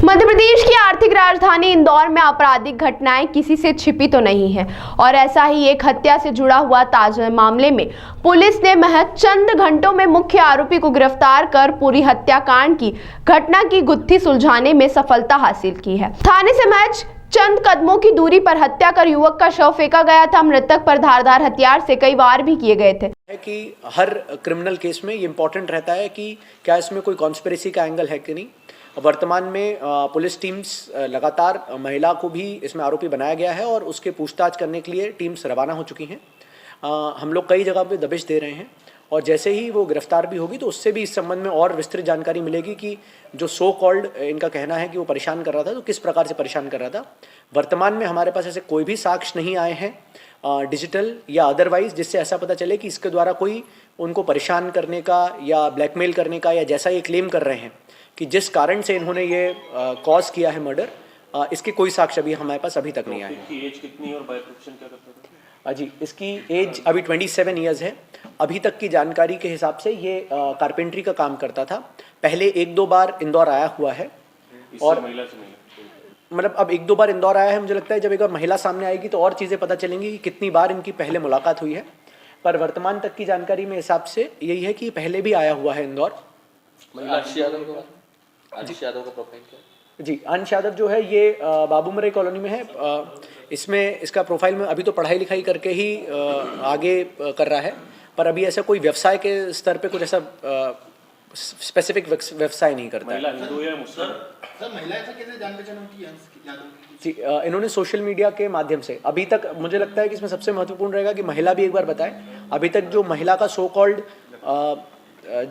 मध्य प्रदेश की आर्थिक राजधानी इंदौर में आपराधिक घटनाएं किसी से छिपी तो नहीं है और ऐसा ही एक हत्या से जुड़ा हुआ ताजा मामले में पुलिस ने महज चंद घंटों में मुख्य आरोपी को गिरफ्तार कर पूरी हत्याकांड की घटना की गुत्थी सुलझाने में सफलता हासिल की है। थाने से महज चंद कदमों की दूरी पर हत्या कर युवक का शव फेंका गया था। मृतक पर धारदार हथियार से कई वार भी किए गए थे। है कि हर क्रिमिनल केस में ये इम्पोर्टेंट रहता है कि क्या इसमें कोई कॉन्स्पिरेसी का एंगल है कि नहीं। वर्तमान में पुलिस टीम्स लगातार महिला को भी इसमें आरोपी बनाया गया है और उसके पूछताछ करने के लिए टीम्स रवाना हो चुकी हैं। हम लोग कई जगह पे दबिश दे रहे हैं और जैसे ही वो गिरफ्तार भी होगी तो उससे भी इस संबंध में और विस्तृत जानकारी मिलेगी कि जो सो कॉल्ड इनका कहना है कि वो परेशान कर रहा था, तो किस प्रकार से परेशान कर रहा था। वर्तमान में हमारे पास ऐसे कोई भी साक्ष्य नहीं आए हैं डिजिटल या अदरवाइज जिससे ऐसा पता चले कि इसके द्वारा कोई उनको परेशान करने का या ब्लैकमेल करने का या जैसा ये क्लेम कर रहे हैं कि जिस कारण से इन्होंने ये कॉज किया है मर्डर, इसके कोई साक्ष्य अभी हमारे पास अभी तक नहीं आए। इसकी एज कितनी है और बाय प्रोफेशन क्या करता था? जी, इसकी एज अभी 27 ईयर्स है। अभी तक की जानकारी के हिसाब से ये कारपेंट्री का काम करता था। पहले 1-2 बार इंदौर आया हुआ है और महिला से मिला, मतलब अब 1-2 बार इंदौर आया है। मुझे लगता है जब एक बार महिला सामने आएगी तो और चीज़ें पता चलेंगी कि कितनी बार इनकी पहले मुलाकात हुई है। पर वर्तमान तक की जानकारी में हिसाब से यही है कि पहले भी आया हुआ है इंदौर। आशीष यादव का प्रोफाइल क्या है? जी, अंश यादव जो है ये बाबूमरे कॉलोनी में है। इसमें इसका प्रोफाइल में अभी तो पढ़ाई लिखाई करके ही आगे कर रहा है, पर अभी ऐसा कोई व्यवसाय के स्तर पे कुछ ऐसा स्पेसिफिक व्यवसाय नहीं करता महिला है। हिंदू या मुस्लिम? सर, महिला ऐसा कैसे जान पहचान होती है यादव की? जी, इन्होंने सोशल मीडिया के माध्यम से अभी तक, मुझे लगता है कि इसमें सबसे महत्वपूर्ण रहेगा कि महिला भी एक बार बताए। अभी तक जो महिला का सो कॉल्ड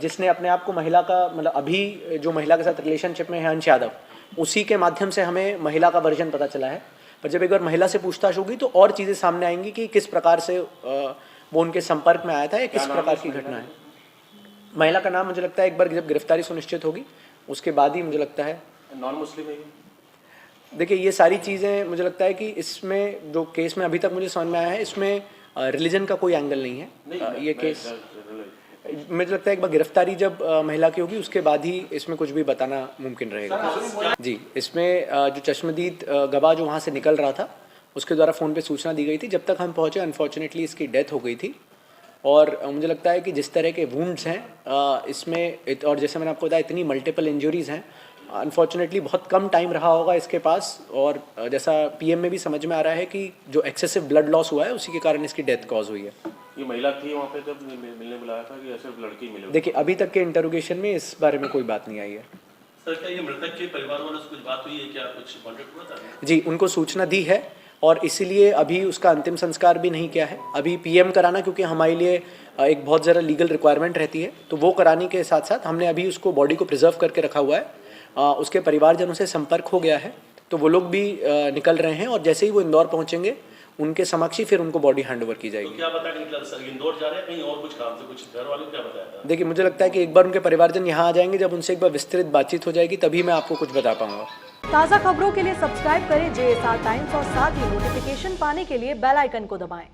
जिसने अपने आप को महिला का मतलब अभी जो महिला के साथ रिलेशनशिप में है अंश यादव, उसी के माध्यम से हमें महिला का वर्जन पता चला है। पर जब एक बार महिला से पूछताछ होगी तो और चीज़ें सामने आएंगी कि किस प्रकार से वो उनके संपर्क में आया था या किस प्रकार की घटना है। महिला का नाम मुझे लगता है एक बार जब गिरफ्तारी सुनिश्चित होगी उसके बाद ही मुझे लगता है। नॉन मुस्लिम है? देखिए, ये सारी चीज़ें मुझे लगता है कि इसमें जो केस में अभी तक मुझे समझ में आया है इसमें रिलीजन का कोई एंगल नहीं है। ये केस मुझे लगता है एक बार गिरफ्तारी जब महिला की होगी उसके बाद ही इसमें कुछ भी बताना मुमकिन रहेगा। जी, इसमें जो चश्मदीद गवाह जो वहाँ से निकल रहा था उसके द्वारा फ़ोन पे सूचना दी गई थी। जब तक हम पहुँचे अनफॉर्चुनेटली इसकी डेथ हो गई थी। और मुझे लगता है कि जिस तरह के वुंड्स हैं इसमें और जैसे मैंने आपको बताया इतनी मल्टीपल इंजरीज़ हैं, अनफॉर्चुनेटली बहुत कम टाइम रहा होगा इसके पास। और जैसा पीएम में भी समझ में आ रहा है कि जो एक्सेसिव ब्लड लॉस हुआ है उसी के कारण इसकी डेथ कॉज हुई है। ये महिला थी वहाँ पे जब मिलने बुलाया था कि ऐसे लड़की मिले? देखिए, अभी तक के इंटरोगेशन में इस बारे में कोई बात नहीं आई है। सर, क्या ये मृतक के परिवार वालों से कुछ बात हुई है? क्या कुछ कॉन्टेक्ट हुआ था? जी, उनको सूचना दी है और इसीलिए अभी उसका अंतिम संस्कार भी नहीं किया है। अभी पीएम कराना क्योंकि हमारे लिए एक बहुत ज़्यादा लीगल रिक्वायरमेंट रहती है, तो वो कराने के साथ साथ हमने अभी उसको बॉडी को प्रिजर्व करके रखा हुआ है। उसके परिवारजनों से संपर्क हो गया है तो वो लोग भी निकल रहे हैं और जैसे ही वो इंदौर पहुँचेंगे उनके समक्ष ही फिर उनको बॉडी हैंडओवर की जाएगी। तो क्या बताया कि निकला सर इंदौर जा रहे हैं कहीं और कुछ काम से? कुछ घर वालों को क्या बताया था? देखिए, मुझे लगता है कि एक बार उनके परिवारजन यहाँ आ जाएंगे, जब उनसे एक बार विस्तृत बातचीत हो जाएगी तभी मैं आपको कुछ बता पाऊंगा। ताज़ा खबरों के लिए सब्सक्राइब करें JSR टाइम्स और साथ ही नोटिफिकेशन पाने के लिए बेल आइकन को दबाएं।